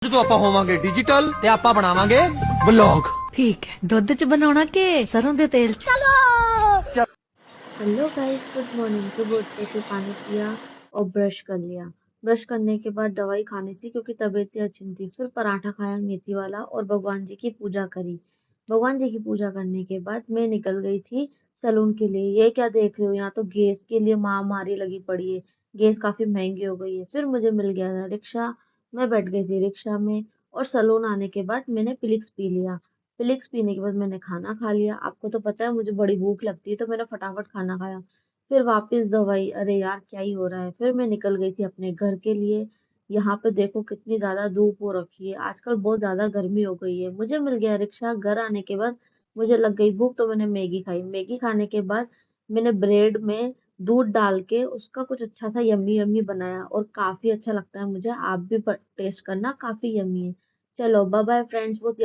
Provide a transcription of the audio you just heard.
ਜਦੋਂ ਆਪਾਂ ਹੋਵਾਂਗੇ ਡਿਜੀਟਲ ਤੇ ਆਪਾਂ ਬਣਾਵਾਂਗੇ ਵਲੌਗ। ठीक है दुध च बनाना के सरों दे तेल च। Hello guys, good morning. सुबह उठते के पानी पिया और ब्रश कर लिया। ब्रश करने के बाद दवाई खानी थी क्योंकि तबीयत अच्छी नहीं थी। फिर पराठा खाया मेथी वाला और भगवान जी की पूजा करी। भगवान जी की पूजा करने के बाद मैं निकल गई थी सैलून के लिए। ये क्या देख रहे हो, यहाँ तो गैस के लिए महामारी लगी पड़ी है। गैस काफी महंगी हो गई है। फिर मुझे मिल गया था रिक्शा। मैं बैठ गई थी रिक्शा में और सैलून आने के बाद मैंने पिलिक्स पी लिया। फिलिक्स पीने के बाद मैंने खाना खा लिया। आपको तो पता है मुझे बड़ी भूख लगती है, तो मैंने फटाफट खाना खाया। फिर वापस दवाई। अरे यार, क्या ही हो रहा है। फिर मैं निकल गई थी अपने घर के लिए। यहाँ पे देखो कितनी ज्यादा धूप हो रखी है। आजकल बहुत ज्यादा गर्मी हो गई है। मुझे मिल गया रिक्शा। घर आने के बाद मुझे लग गई भूख, तो मैंने मैगी खाई। मैगी खाने के बाद मैंने ब्रेड में दूध डाल के उसका कुछ अच्छा सा यम्मी यम्मी बनाया और काफी अच्छा लगता है मुझे। आप भी टेस्ट करना, काफी यम्मी है। चलो बाय बाय फ्रेंड्स। बहुत